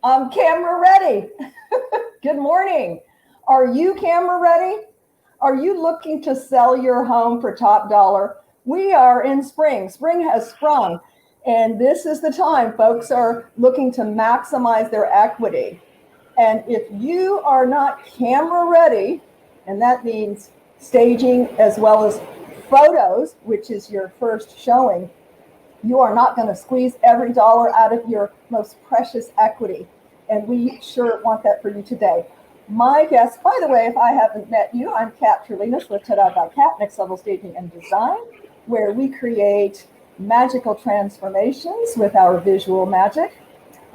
I'm camera ready. Good morning. Are you camera ready? Are you looking to sell your home for top dollar? We are in spring. Spring has sprung, and this is the time folks are looking to maximize their equity. And if you are not camera ready, and that means staging as well as photos, which is your first showing, you are not going to squeeze every dollar out of your most precious equity. And we sure want that for you today. My guest, by the way, if I haven't met you, I'm Kat Trelinas with Tada by Kat, Next Level Staging and Design, where we create magical transformations with our visual magic.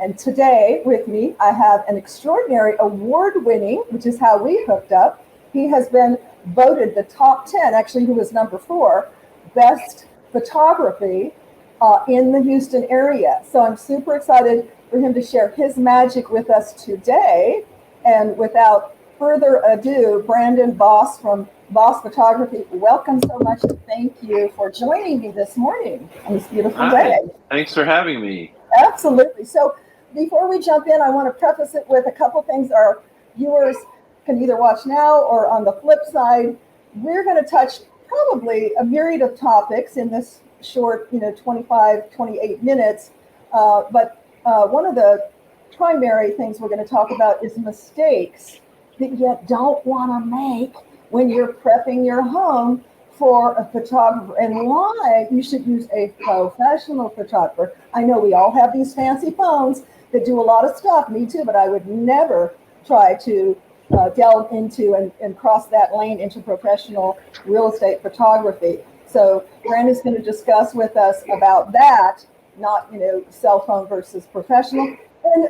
And today with me, I have an extraordinary award-winning, which is how we hooked up. He has been voted the top 10, actually, who was number 4, best photography in the Houston area. So I'm super excited for him to share his magic with us today. And without further ado, Brandon Boss from Boss Photography, welcome so much and thank you for joining me this morning on this beautiful day. Thanks for having me. Absolutely. So before we jump in, I want to preface it with a couple things our viewers can either watch now or on the flip side. We're going to touch probably a myriad of topics in this short, 25, 28 minutes. But one of the primary things we're going to talk about is mistakes that you don't want to make when you're prepping your home for a photographer and why you should use a professional photographer. I know we all have these fancy phones that do a lot of stuff, me too, but I would never try to delve into and cross that lane into professional real estate photography. So Brandon's going to discuss with us about that, not, cell phone versus professional, and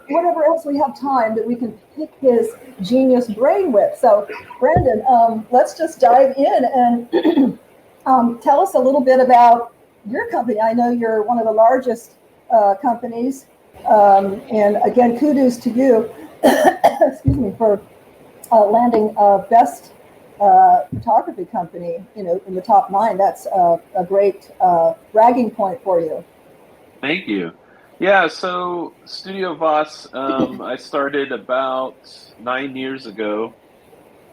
whatever else we have time that we can pick his genius brain with. So Brandon, let's just dive in and tell us a little bit about your company. I know you're one of the largest companies, and again, kudos to you, excuse me, for landing best photography company, in the top 9. That's a great bragging point for you. Thank you. Yeah, so Studio Voss, I started about 9 years ago,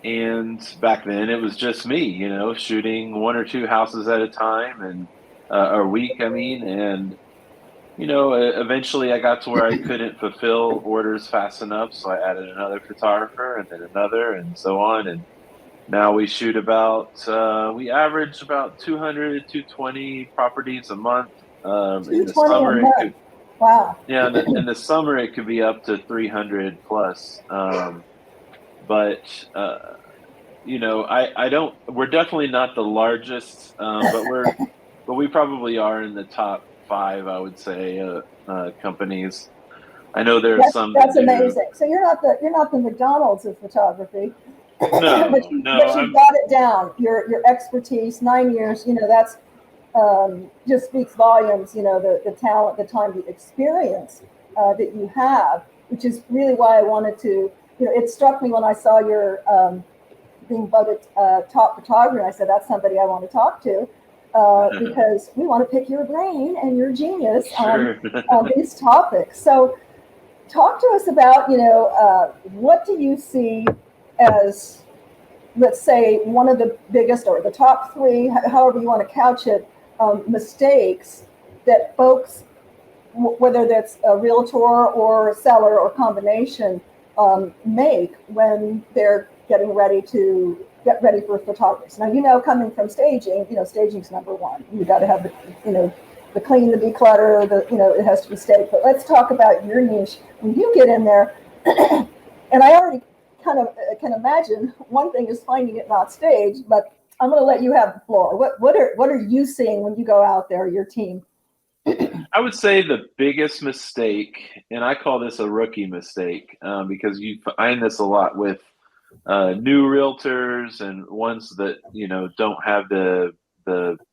and back then it was just me, shooting 1 or 2 houses at a time and a week, and eventually I got to where I couldn't fulfill orders fast enough, so I added another photographer and then another and so on, and now we shoot we average about 200, 220 properties a month. In the summer, wow. Yeah, in the summer it could be up to 300 plus. But I don't. We're definitely not the largest, but we probably are in the top 5, I would say, companies. I know there are some. That's amazing. So you're not the McDonald's of photography. No, but you've got it down. Your expertise, 9 years. That's just speaks volumes. The talent, the time, the experience that you have, which is really why I wanted to. It struck me when I saw your being voted top photographer. And I said that's somebody I want to talk to because we want to pick your brain and your genius on these topics. So, talk to us about what do you see as, let's say, one of the biggest or the top 3, however you want to couch it, mistakes that folks, whether that's a realtor or a seller or combination, make when they're getting ready for photography. Now, coming from staging, staging's number 1. You got to have the clean, the declutter, it has to be staged. But let's talk about your niche. When you get in there, and I already kind of can imagine one thing is finding it not staged, but I'm going to let you have the floor. What are you seeing when you go out there, your team? I would say the biggest mistake, and I call this a rookie mistake, because you find this a lot with new realtors and ones that don't have the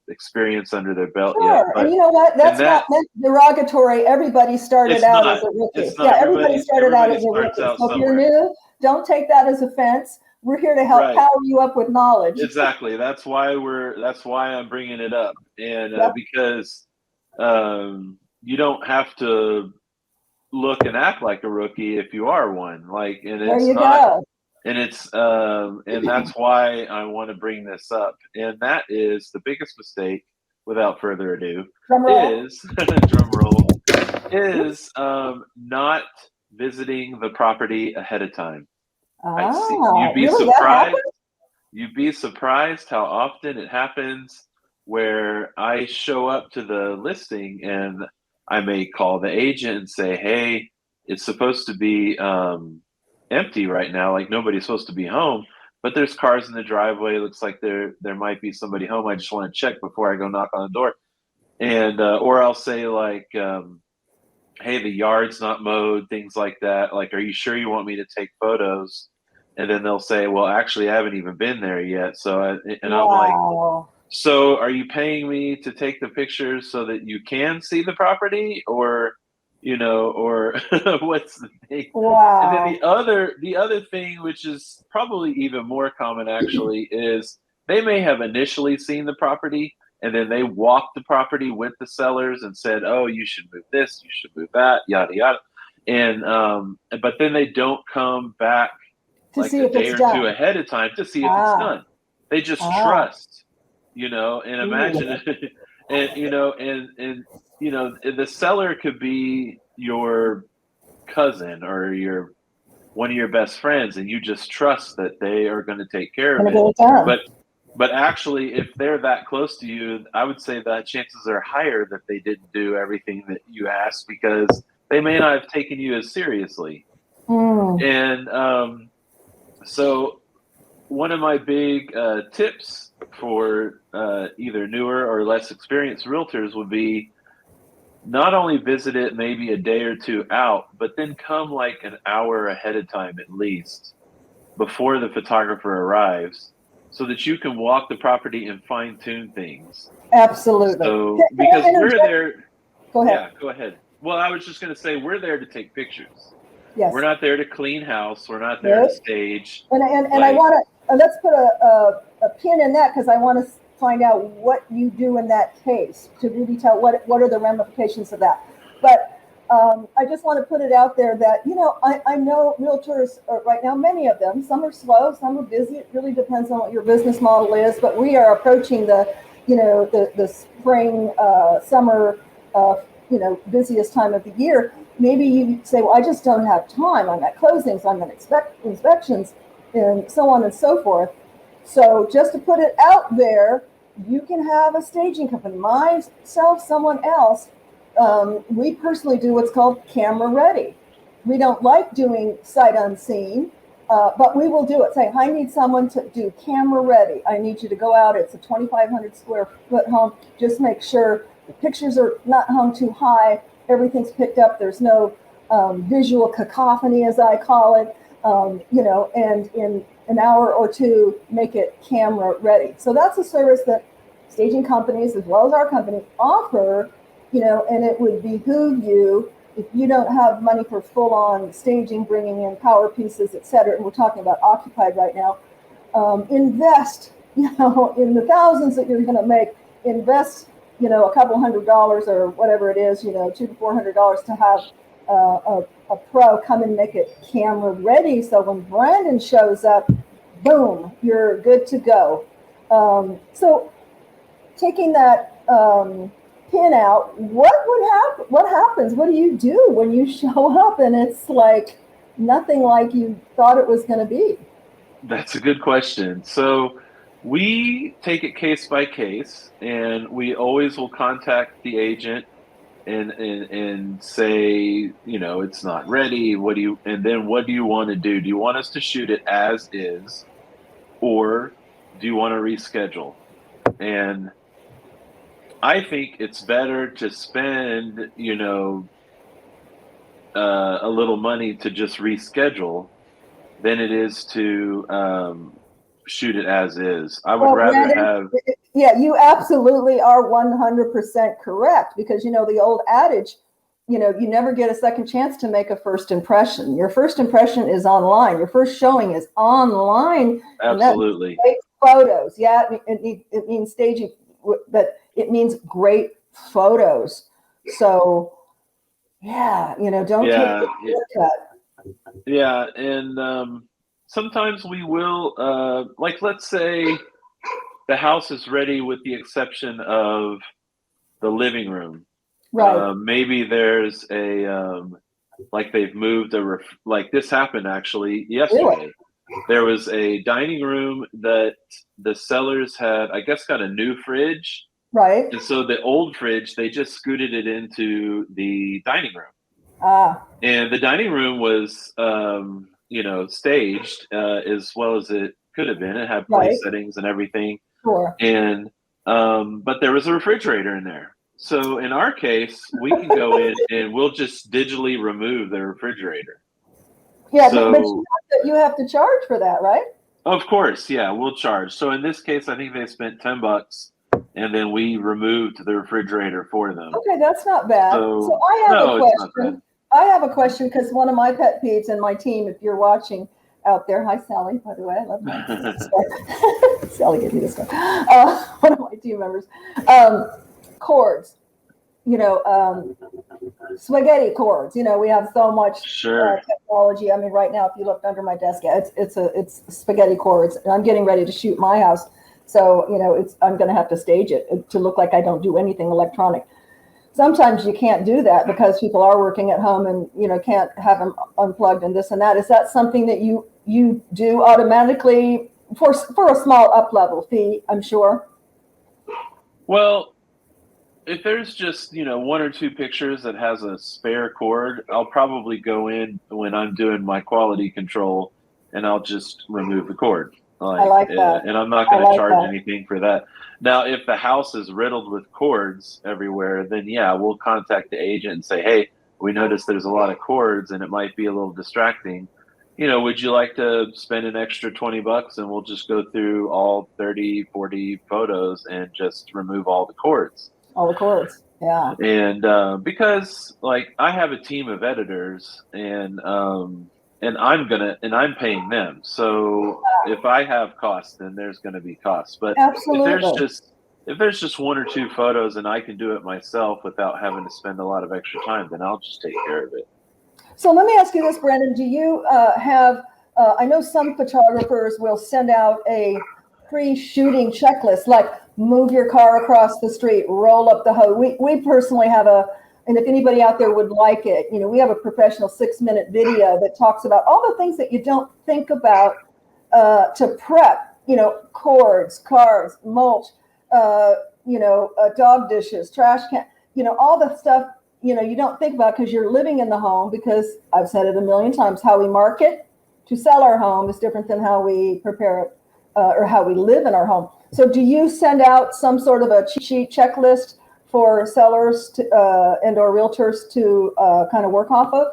experience under their belt yet. But, and you know what? That's not meant derogatory. Everybody started out as a rookie. Yeah, everybody started out as a rookie. So if you're new, don't take that as offense. We're here to help power you up with knowledge. Exactly. That's why I'm bringing it up, and because you don't have to look and act like a rookie if you are one. Like, and There it's you not, go. and that's why I want to bring this up. And that is the biggest mistake, without further ado, Drum roll. is drum roll, is not visiting the property ahead of time. Really? That happened? You'd be surprised how often it happens where I show up to the listing and I may call the agent and say, "Hey, it's supposed to be empty right now. Like nobody's supposed to be home, but there's cars in the driveway. It looks like there might be somebody home. I just want to check before I go knock on the door." And or I'll say like, "Hey, the yard's not mowed," things like that. Like, "Are you sure you want me to take photos?" And then they'll say, "Well, actually, I haven't even been there yet." And I'm like, Wow. "So are you paying me to take the pictures so that you can see the property, or, or what's the thing?" And then Wow. the other thing, which is probably even more common actually, is they may have initially seen the property and then they walked the property with the sellers and said, "Oh, you should move this, you should move that, yada yada," and but then they don't come back To like see a if day it's or two done. ahead of time to see if it's Ah, done. They just ah. trust, and Ooh. imagine, and the seller could be your cousin or one of your best friends, and you just trust that they are going to take care of Gonna it. get it done. But actually, if they're that close to you, I would say that chances are higher that they didn't do everything that you asked, because they may not have taken you as seriously. Mm. And so one of my big tips for either newer or less experienced realtors would be not only visit it maybe a day or two out, but then come like an hour ahead of time at least before the photographer arrives, so that you can walk the property and fine tune things. Absolutely. So, Can I because we're interject? there, Go ahead. yeah, go ahead. Well, I was just going to say, we're there to take pictures. Yes. We're not there to clean house. We're not there to Nope. stage. And I Like, want to let's put a pin in that, because I want to find out what you do in that case to really tell what are the ramifications of that. But I just want to put it out there that I know realtors right now, many of them, some are slow, some are busy. It really depends on what your business model is. But we are approaching the spring, summer, busiest time of the year. Maybe you say, "Well, I just don't have time. I'm at closings, I'm at inspections, and so on and so forth." So just to put it out there, you can have a staging company, myself, someone else. We personally do what's called camera ready. We don't like doing sight unseen, but we will do it. Say, "I need someone to do camera ready. I need you to go out. It's a 2,500 square foot home. Just make sure the pictures are not hung too high. Everything's picked up. There's no visual cacophony, as I call it. And in an hour or two, make it camera ready." So that's a service that staging companies, as well as our company, offer. And it would behoove you, if you don't have money for full-on staging, bringing in power pieces, et cetera, and we're talking about occupied right now, invest, in the thousands that you're going to make. Invest, a couple $100 or whatever it is, $200 to $400 to have a pro come and make it camera ready. So when Brandon shows up, boom, you're good to go. So taking that pin out, what would happen? What happens? What do you do when you show up and it's like nothing like you thought it was going to be? that's a good question. So we take it case by case, and we always will contact the agent and say, it's not ready. And then what do you want to do? Do you want us to shoot it as is, or do you want to reschedule? And I think it's better to spend, a little money to just reschedule than it is to shoot it as is. I would Well, rather Brandon, have. yeah, you absolutely are 100% correct, because the old adage, you never get a second chance to make a first impression. Your first impression is online. Your first showing is online, and that means Absolutely. great photos. Yeah, it means staging, but it means great photos. So Yeah, don't take Yeah, the shortcut. yeah, and sometimes we will, like, let's say the house is ready with the exception of the living room. Right. Maybe there's like they've moved like this happened actually Really? yesterday. There was a dining room that the sellers had, I guess, got a new fridge. Right. And so the old fridge, they just scooted it into the dining room. Ah, And the dining room was, staged as well as it could have been. It had right. place settings and everything. Sure. And but there was a refrigerator in there. So in our case, we can go in and we'll just digitally remove the refrigerator. Yeah, but So you have to charge for that, right? of course, yeah, we'll charge. So in this case, I think they spent $10, and then we removed the refrigerator for them. Okay, that's not bad. So So I have a no, it's not bad. question. I have a question because one of my pet peeves and my team, if you're watching out there, hi Sally, by the way, I love my Sally gave me this one. One of my team members, cords. Spaghetti cords. We have so much Sure. technology. I mean, right now, if you looked under my desk, yeah, it's spaghetti cords. And I'm getting ready to shoot my house, so I'm going to have to stage it to look like I don't do anything electronic. Sometimes you can't do that because people are working at home and can't have them unplugged and this and that. Is that something that you do automatically for a small up level fee? I'm sure. Well, if there's just, one or two pictures that has a spare cord, I'll probably go in when I'm doing my quality control and I'll just remove the cord. I like that. And I'm not I going to like charge that. anything for that. Now, if the house is riddled with cords everywhere, then yeah, we'll contact the agent and say, hey, we noticed there's a lot of cords and it might be a little distracting. Would you like to spend an extra $20 and we'll just go through all 30, 40 photos and just remove all the cords? All the cords. Yeah. And because like I have a team of editors and I'm paying them. So if I have costs, then there's gonna be costs. But Absolutely. if there's just one or two photos and I can do it myself without having to spend a lot of extra time, then I'll just take care of it. So let me ask you this, Brandon. Do you have, I know some photographers will send out a pre-shooting checklist, like move your car across the street, roll up the hose. We personally have and if anybody out there would like it, we have a professional 6-minute video that talks about all the things that you don't think about to prep, cords, cards, mulch, dog dishes, trash can, all the stuff you don't think about because you're living in the home, because I've said it a million times, how we market to sell our home is different than how we prepare it or how we live in our home. So do you send out some sort of a cheat sheet checklist for sellers and or realtors to kind of work off of?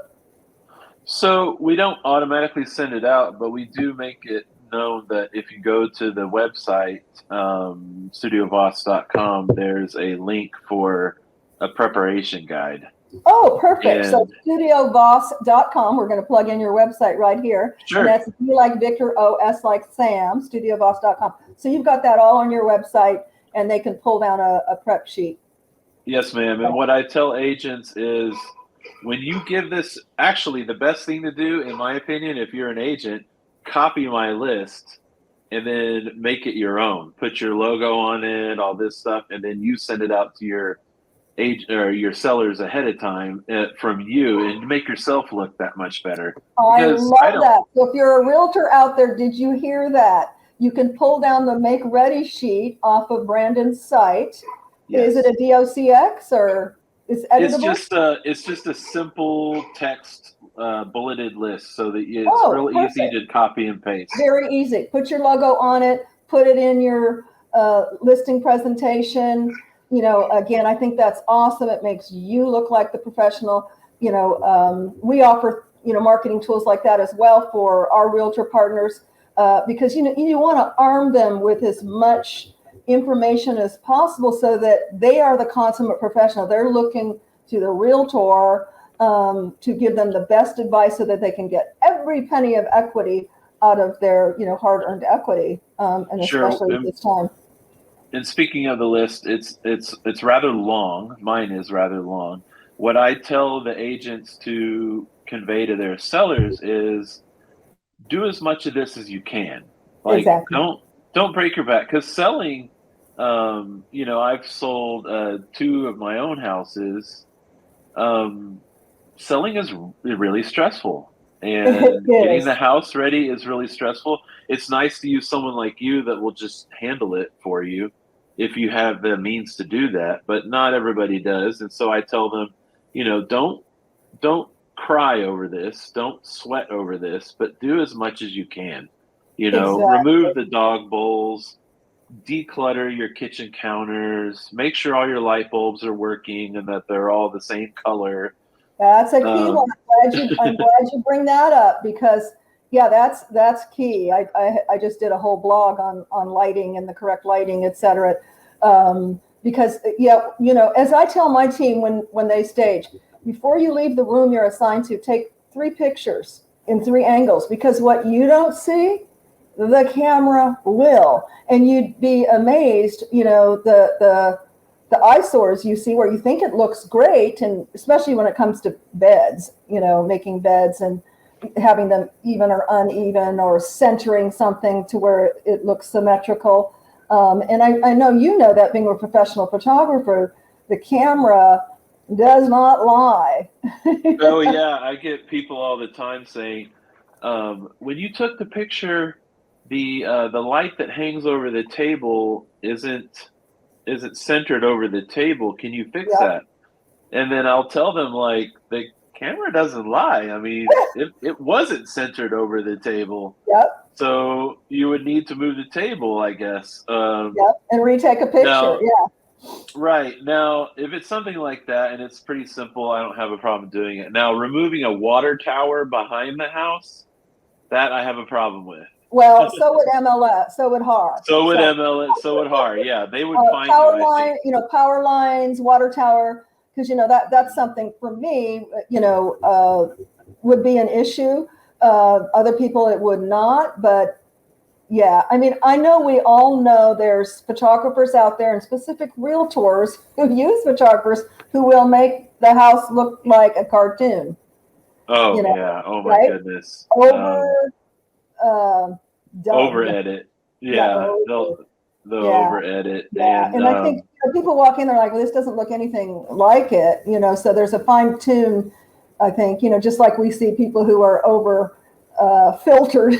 So we don't automatically send it out, but we do make it known that if you go to the website, studiovoss.com, there's a link for a preparation guide. Oh, perfect. And so studiovoss.com, we're going to plug in your website right here. sure. And that's V like Victor, O, S like Sam, studiovoss.com. So you've got that all on your website and they can pull down a prep sheet. Yes, ma'am. And what I tell agents is when you give this, actually, the best thing to do, in my opinion, if you're an agent, copy my list and then make it your own. Put your logo on it, all this stuff, and then you send it out to your agent or your sellers ahead of time from you, and make yourself look that much better. I love that. So if you're a realtor out there, did you hear that? You can pull down the make ready sheet off of Brandon's site. Yes. Is it a DOCX or is it editable? It's just a simple text bulleted list, so that it's real easy to copy and paste. Very easy. Put your logo on it. Put it in your listing presentation. Again, I think that's awesome. It makes you look like the professional. We offer marketing tools like that as well for our realtor partners because you want to arm them with as much information as possible so that they are the consummate professional. They're looking to the realtor to give them the best advice so that they can get every penny of equity out of their hard-earned equity, and especially at this time. And speaking of the list, it's rather long. Mine is rather long. what I tell the agents to convey to their sellers is do as much of this as you can. Like Exactly. don't break your back, because selling, I've sold two of my own houses. Um, Selling is really stressful, It and getting the is. house ready is really stressful. It's nice to use someone like you that will just handle it for you if you have the means to do that, but not everybody does. And so I tell them, don't cry over this, don't sweat over this, but do as much as you can. Exactly. Remove the dog bowls, declutter your kitchen counters, make sure all your light bulbs are working and that they're all the same color. That's a key one. um, I'm glad you bring that up because yeah, that's key. I just did a whole blog on lighting and the correct lighting, et cetera. Because yeah, as I tell my team when they stage, before you leave the room you're assigned to, take 3 pictures in 3 angles, because what you don't see, the camera will, and you'd be amazed, the eyesores you see where you think it looks great, and especially when it comes to beds, making beds and having them even or uneven or centering something to where it looks symmetrical. And I know that being a professional photographer, the camera does not lie. oh yeah, I get people all the time saying, when you took the picture, the light that hangs over the table isn't centered over the table. Can you fix Yep, that? And then I'll tell them, like, the camera doesn't lie. I mean, it wasn't centered over the table. yep, So you would need to move the table, I guess. yep, and retake a picture. Now, Yeah. right. Now, if it's something like that and it's pretty simple, I don't have a problem doing it. Now, removing a water tower behind the house, that I have a problem with. Well, so would MLS, so would HAR. So would So ML, so would HAR. Yeah, they would find you, power I think. line, power lines, water tower, because that's something for me, would be an issue. Other people it would not, but yeah, I mean, I know we all know there's photographers out there and specific realtors who use photographers who will make the house look like a cartoon, Oh, yeah. Oh, my right? goodness. Over Over done. edit. Yeah, Yeah, they'll over. Yeah. over edit. Yeah, And and I think people walk in, they're like, well, this doesn't look anything like it, so there's a fine tune, I think, just like we see people who are over filtered,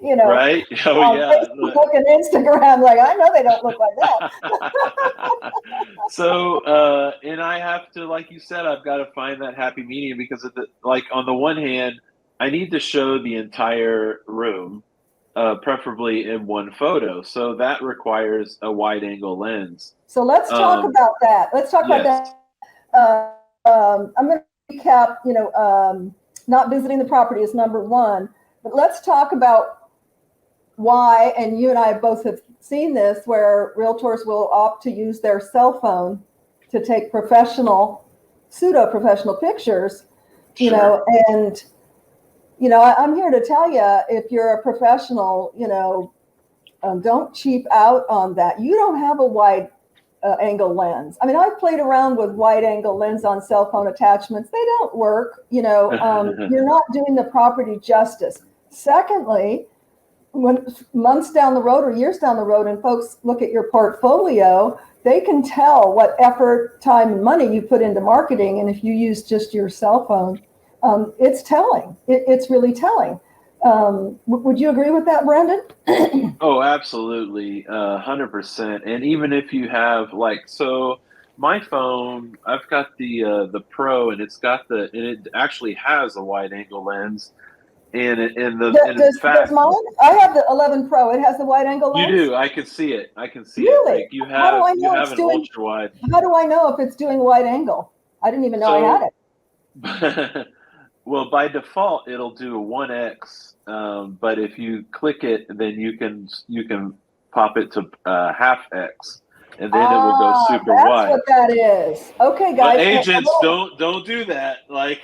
you know, right? Oh, on yeah. Facebook and Instagram, like, I know they don't look like that. So, and I have to, like you said, I've got to find that happy medium, because like, on the one hand, I need to show the entire room, preferably in one photo. So that requires a wide angle lens. So let's talk Um, about that. Let's talk about yes, that. I'm going to recap, not visiting the property is number one, but let's talk about why, and you and I both have seen this, where realtors will opt to use their cell phone to take pseudo professional pictures, sure. and, I'm here to tell you, if you're a professional, don't cheap out on that. You don't have a wide angle lens. I mean, I've played around with wide angle lens on cell phone attachments. They don't work. You're not doing the property justice. Secondly, when months down the road or years down the road and folks look at your portfolio, they can tell what effort, time, and money you put into marketing. And if you use just your cell phone, it's telling. It's really telling. Would you agree with that, Brandon? Oh, absolutely, 100%. And even if you have, like, so my phone, I've got the Pro, and it actually has a wide angle lens, and in Does fact, mine? I have the 11 Pro. It has the wide angle you lens. do. I can see it. I can see it. Really? Like, you How do have I you know have it's an doing? ultra wide. How do I know if it's doing wide angle? I didn't even know I had So, it. well, by default, it'll do a 1x. But if you click it, then you can pop it to half x, and then it will go Ah, super that's wide. what that is. Okay, But guys. agents don't do that. Like,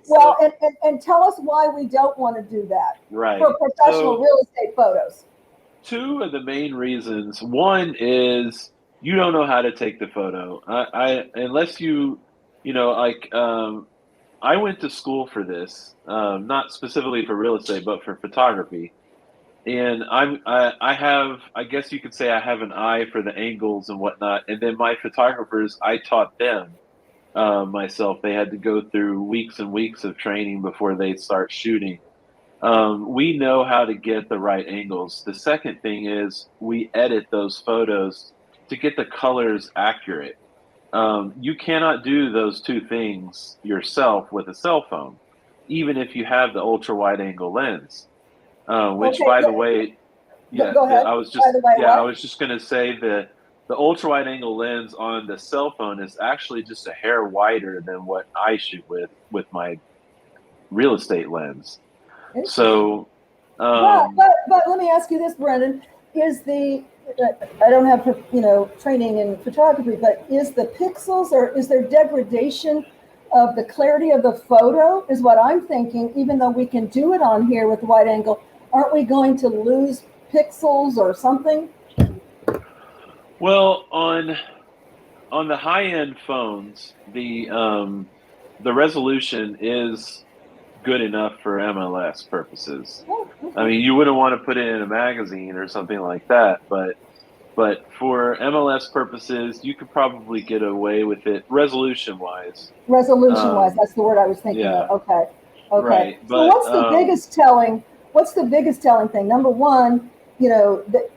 Well, so and tell us why we don't want to do that right. for professional So real estate photos. two of the main reasons. One is you don't know how to take the photo. I unless you know, like I went to school for this, not specifically for real estate, but for photography. And I have, I guess you could say I have an eye for the angles and whatnot. And then my photographers, I taught them myself. They had to go through weeks and weeks of training before they start shooting. We know how to get the right angles. The second thing is we edit those photos to get the colors accurate. You cannot do those two things yourself with a cell phone, even if you have the ultra wide angle lens. Which, Okay, by the way, yeah, go ahead. By the way, I what? was just going to say that the ultra wide angle lens on the cell phone is actually just a hair wider than what I shoot with my real estate lens. Interesting. So, But um, but but let me ask you this, Brendan: Is the I don't have training in photography, but is the pixels or is there degradation of the clarity of the photo? Is what I'm thinking. Even though we can do it on here with wide angle, aren't we going to lose pixels or something? well, on the high end phones, the resolution is good enough for MLS purposes. Oh, I okay. mean, you wouldn't want to put it in a magazine or something like that, but for MLS purposes, you could probably get away with it resolution wise. Resolution wise, that's the word I was thinking of. Yeah, Okay. Okay. right. So But what's the biggest telling thing? Number one, that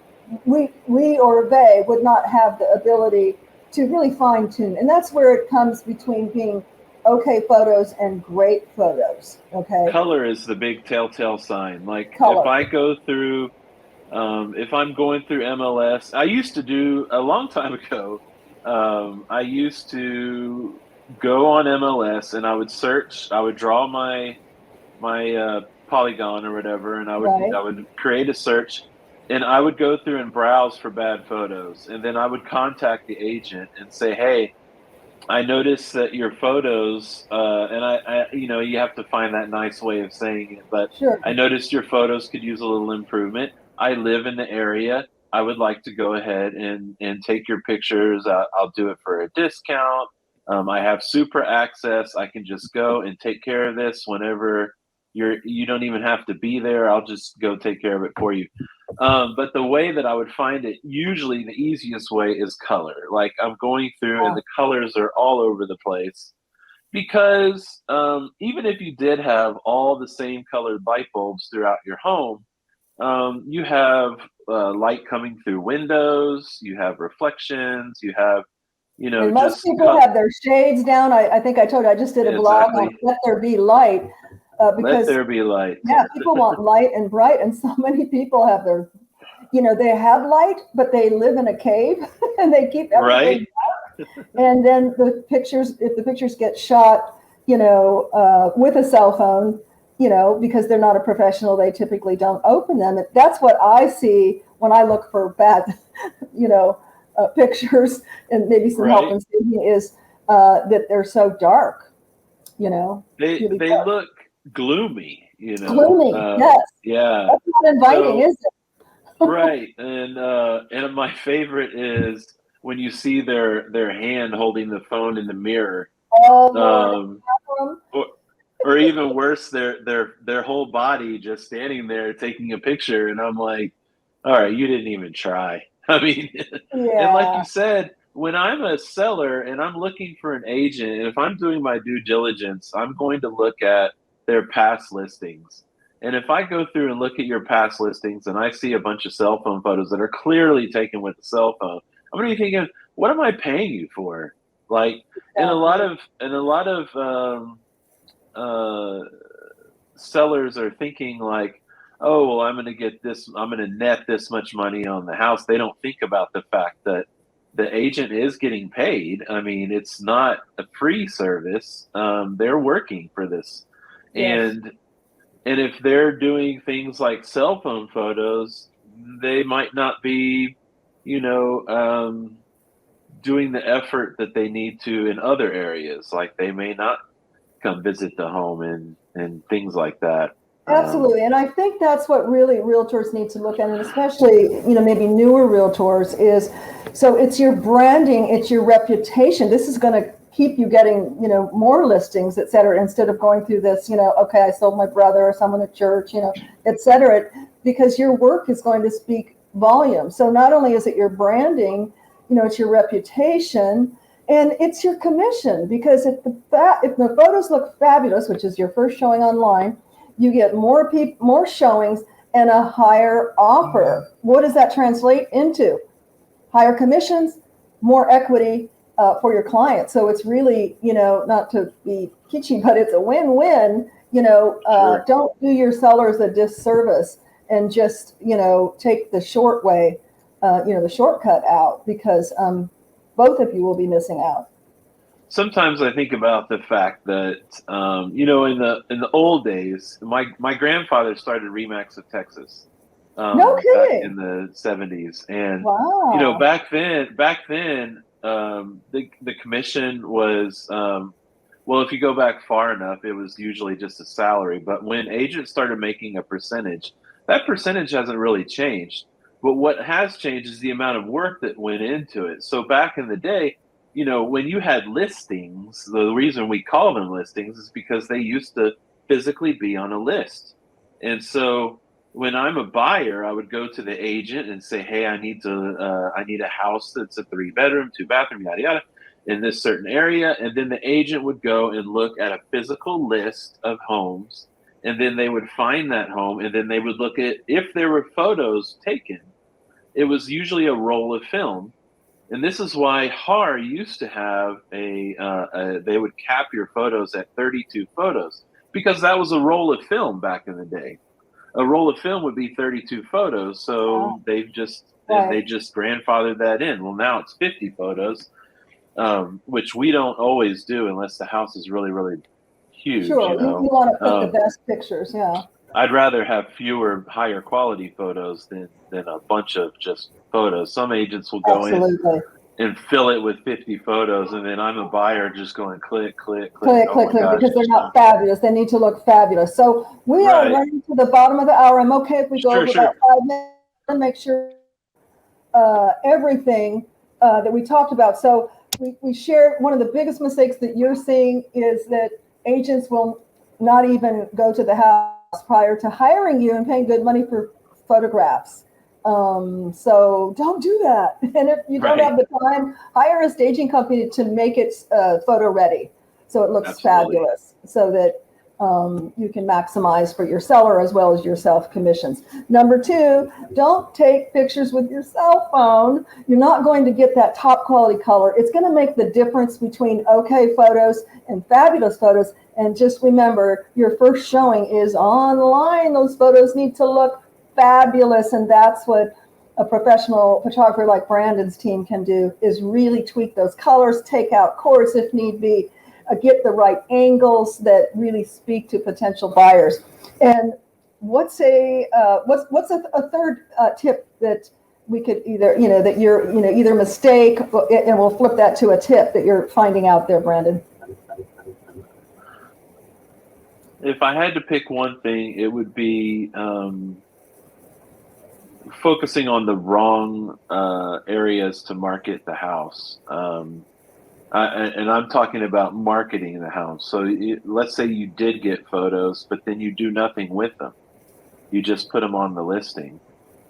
we or they would not have the ability to really fine tune. And that's where it comes between being okay photos and great photos. Okay. color is the big telltale sign. Like if Color. I go through, if I'm going through MLS, I used to do a long time ago. I used to go on MLS and I would search. I would draw my polygon or whatever, and Right. I would create a search, and I would go through and browse for bad photos, and then I would contact the agent and say, "Hey, I noticed that your photos, and you know, you have to find that nice way of saying it, but Sure. I noticed your photos could use a little improvement. I live in the area. I would like to go ahead and take your pictures. I'll do it for a discount. I have super access. I can just go and take care of this whenever you don't even have to be there. I'll just go take care of it for you." But the way that I would find it, usually the easiest way is color. Like I'm going through and Uh, the colors are all over the place because even if you did have all the same colored light bulbs throughout your home, you have light coming through windows, you have reflections, you have, you know, and most just people have their shades down. I think I told you I just did a blog on exactly. Let There Be Light Let because there be light. yeah, people want light and bright, and so many people have their, they have light, but they live in a cave and they keep Right? everything. And then if the pictures get shot, with a cell phone, because they're not a professional, they typically don't open them. That's what I see when I look for bad, you know, pictures, and maybe some help Right? in seeing is that they're so dark, really They dark. look gloomy, you know. Gloomy, yes. Yeah. That's not inviting, So is it? right, and my favorite is when you see their hand holding the phone in the mirror, Oh Lord. um, or or even worse, their whole body just standing there taking a picture, and I'm like, all right, you didn't even try. I mean, and like Yeah. you said, when I'm a seller and I'm looking for an agent, and if I'm doing my due diligence, I'm going to look at their past listings. And if I go through and look at your past listings and I see a bunch of cell phone photos that are clearly taken with a cell phone, I'm gonna be thinking, what am I paying you for? Like, Exactly. in a lot of uh, sellers are thinking like, oh, well, I'm going to get this, I'm going to net this much money on the house. They don't think about the fact that the agent is getting paid. I mean, it's not a free service. They're working for this, Yes. and if they're doing things like cell phone photos, they might not be, you know, doing the effort that they need to in other areas. Like they may not come visit the home and things like that. Absolutely. And I think that's what really realtors need to look at, and especially, maybe newer realtors is, so it's your branding, it's your reputation. This is going to keep you getting, more listings, et cetera, instead of going through this, okay, I sold my brother or someone at church, et cetera, because your work is going to speak volume. So not only is it your branding, it's your reputation, and it's your commission, because if the photos look fabulous, which is your first showing online, you get more showings and a higher offer. What does that translate into? Higher commissions, more equity for your client. So it's really, not to be kitschy, but it's a win-win. Sure. Don't do your sellers a disservice and just, take the short way, the shortcut out, because both of you will be missing out. Sometimes I think about the fact that in the old days, my grandfather started Remax of Texas No back kidding. in the 70s, and Wow. back then the commission was well, if you go back far enough, it was usually just a salary. But when agents started making a percentage, that percentage hasn't really changed. But what has changed is the amount of work that went into it. So back in the day, when you had listings, the reason we call them listings is because they used to physically be on a list. And so when I'm a buyer, I would go to the agent and say, "Hey, I need a house that's a 3-bedroom, 2-bathroom, yada yada, in this certain area." And then the agent would go and look at a physical list of homes, and then they would find that home, and then they would look at if there were photos taken. It was usually a roll of film. And this is why HAR used to have they would cap your photos at 32 photos, because that was a roll of film back in the day. A roll of film would be 32 photos, so they just grandfathered that in. Well, now it's 50 photos, which we don't always do unless the house is really, really huge. Sure, you want to put the best pictures, yeah. I'd rather have fewer, higher quality photos than a bunch of just photos. Some agents will go Absolutely. in and fill it with 50 photos, and then I'm a buyer just going click, click, Click, oh click, click, gosh, because they're not fabulous. They need to look fabulous. So we are running to the bottom of the hour. I'm okay if we go over about 5 minutes and make sure everything that we talked about. So we shared one of the biggest mistakes that you're seeing is that agents will not even go to the house prior to hiring you and paying good money for photographs. So don't do that. And if you don't have the time, hire a staging company to make it photo ready, so it looks fabulous, so that you can maximize for your seller as well as yourself commissions. Number 2, don't take pictures with your cell phone. You're not going to get that top quality color. It's going to make the difference between okay photos and fabulous photos. And just remember, your first showing is online. Those photos need to look fabulous, and that's what a professional photographer like Brandon's team can do, is really tweak those colors, take out cords if need be, get the right angles that really speak to potential buyers. And what's a third tip that we could either, that you're, either mistake, and we'll flip that to a tip that you're finding out there, Brandon? If I had to pick one thing, it would be focusing on the wrong areas to market the house. And I'm talking about marketing the house. So let's say you did get photos, but then you do nothing with them. You just put them on the listing.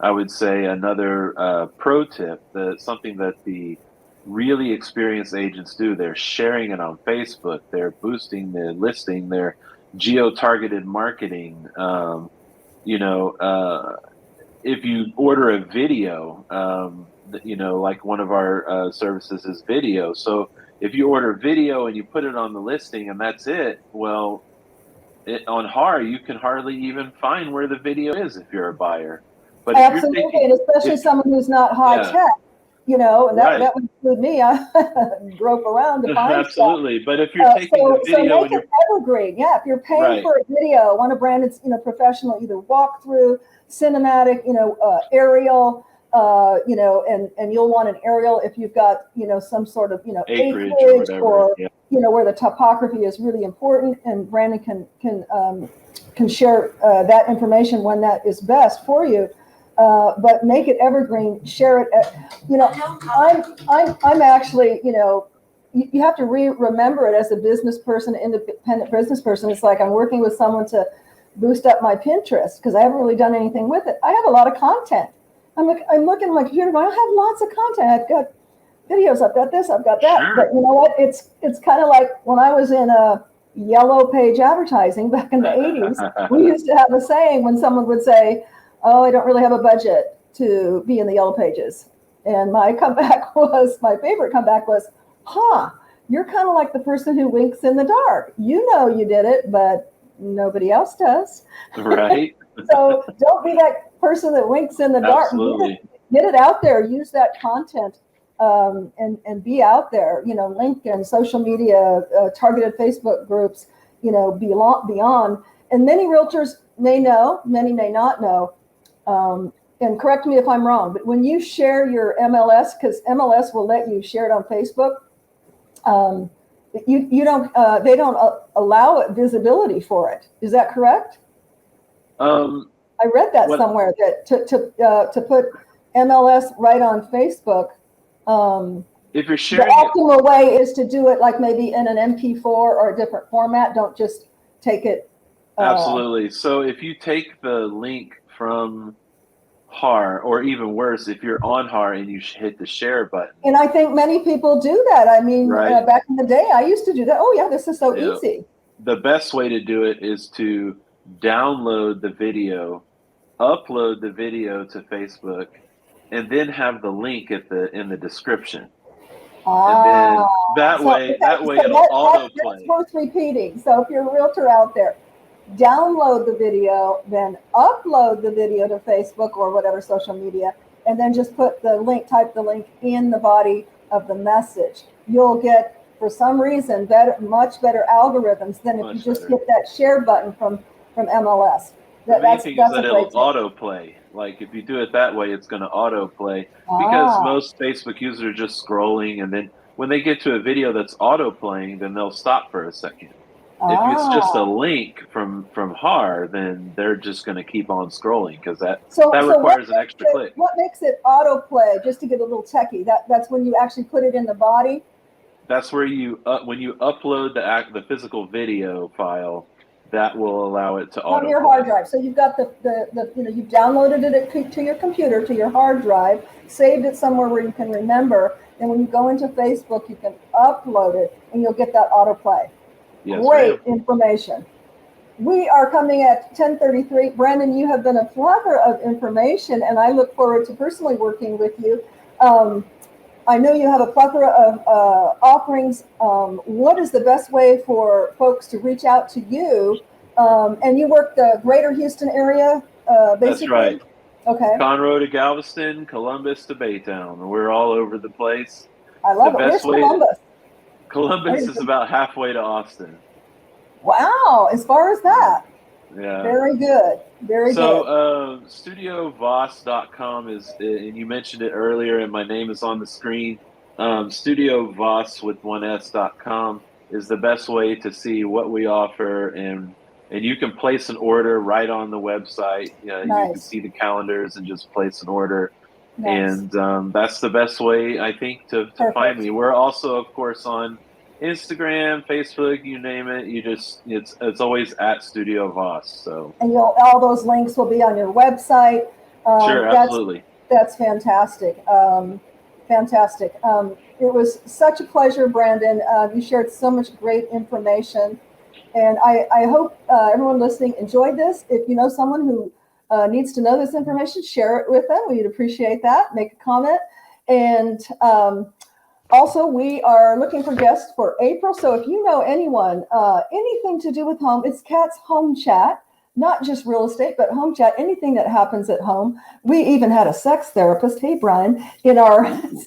I would say another pro tip, something that the really experienced agents do, they're sharing it on Facebook. They're boosting the listing. They're geo-targeted marketing. If you order a video, like one of our services is video. So if you order video and you put it on the listing and that's it, well, on HAR, you can hardly even find where the video is if you're a buyer. But absolutely, and especially someone who's not high tech, and that would include me. I grope around to find absolutely stuff. But if you're taking the video, so make it evergreen. Yeah, if you're paying for a video, one of Brandon's, professional, either walkthrough, cinematic, aerial, and you'll want an aerial if you've got, some sort of, Acreage or acreage, whatever. or, Yeah. where the topography is really important, and Brandon can share that information when that is best for you. But make it evergreen, share it. I'm actually, you have to remember it as a business person, independent business person. It's like I'm working with someone to boost up my Pinterest because I haven't really done anything with it. I have a lot of content. I'm looking at my computer, but I have lots of content. I've got videos, I've got this, I've got that. Sure. But you know what? It's kind of like when I was in yellow page advertising back in the 80s, we used to have a saying when someone would say, "Oh, I don't really have a budget to be in the yellow pages." And my favorite comeback was, you're kind of like the person who winks in the dark. You know you did it, but nobody else does. Right. So don't be that person that winks in the dark. Absolutely. Get it out there. Use that content and be out there. LinkedIn, social media, targeted Facebook groups, beyond. And many realtors may know, many may not know. And correct me if I'm wrong, but when you share your MLS, because MLS will let you share it on Facebook, they don't allow it visibility for it. Is that correct? I read that somewhere, that to put MLS right on Facebook. If you're sharing, the optimal way is to do it like maybe in an MP4 or a different format. Don't just take it. Absolutely. So if you take the link from HAR, or even worse, if you're on HAR and you hit the share button. And I think many people do that. I mean, right. Back in the day, I used to do that. Oh yeah, this is so easy. The best way to do it is to download the video, upload the video to Facebook, and then have the link in the description. And then that way it'll autoplay. That's worth repeating. So if you're a realtor out there, download the video, then upload the video to Facebook or whatever social media, and then just type the link in the body of the message. You'll get, for some reason, much better algorithms than if you just hit that share button from MLS. The main thing is that it'll autoplay. Like if you do it that way, it's going to autoplay because most Facebook users are just scrolling, and then when they get to a video that's autoplaying, then they'll stop for a second. If it's just a link from HAR, then they're just going to keep on scrrolling because that requires an extra click. What makes it autoplay? Just to get a little techie, that's when you actually put it in the body. That's where when you upload the physical video file, that will allow it to autoplay on your hard drive. So you've got you've downloaded it to your computer, to your hard drive, saved it somewhere where you can remember, and when you go into Facebook, you can upload it, and you'll get that autoplay. Yes, great information. We are coming at 10:33. Brandon, you have been a plethora of information, and I look forward to personally working with you. I know you have a plethora of offerings. What is the best way for folks to reach out to you? And you work the greater Houston area, basically? That's right. Okay. Conroe to Galveston, Columbus to Baytown. We're all over the place. I love it. Where's Columbus? Columbus is about halfway to Austin. Wow, as far as that. Yeah. Very good. Very good. So StudioVoss.com is, and you mentioned it earlier, and my name is on the screen. StudioVoss with 1S.com is the best way to see what we offer, and you can place an order right on the website. Nice. You can see the calendars and just place an order. Nice. And that's the best way, I think, to find me. We're also, of course, on Instagram, Facebook, you name it. It's always at Studio Voss. So, and all those links will be on your website. Sure, absolutely. That's fantastic. Fantastic. It was such a pleasure, Brandon. You shared so much great information, and I hope everyone listening enjoyed this. If you know someone who needs to know this information, share it with them. We'd appreciate that. Make a comment. And also, we are looking for guests for April. So if you know anyone, anything to do with home, it's Kat's Home Chat, not just real estate, but home chat, anything that happens at home. We even had a sex therapist, hey, Brian, in our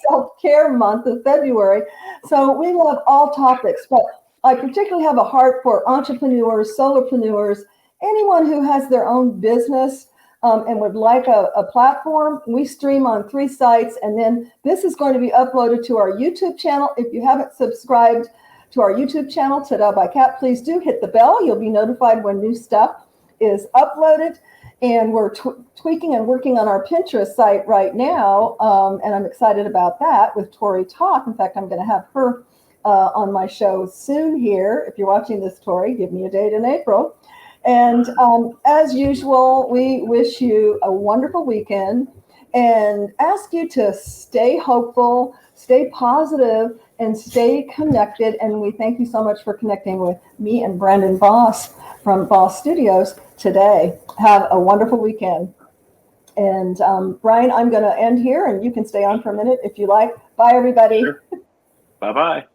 self-care month of February. So we love all topics, but I particularly have a heart for entrepreneurs, solopreneurs, anyone who has their own business, and would like a platform, we stream on 3 sites, and then this is going to be uploaded to our YouTube channel. If you haven't subscribed to our YouTube channel, Ta-Da by Cat, please do hit the bell. You'll be notified when new stuff is uploaded. And we're tweaking and working on our Pinterest site right now, and I'm excited about that with Tori Talk. In fact, I'm going to have her on my show soon here. If you're watching this, Tori, give me a date in April. And as usual, we wish you a wonderful weekend and ask you to stay hopeful, stay positive, and stay connected. And we thank you so much for connecting with me and Brandon Voss from Voss Studios today. Have a wonderful weekend. And Brian, I'm going to end here, and you can stay on for a minute if you like. Bye, everybody. Sure. Bye-bye.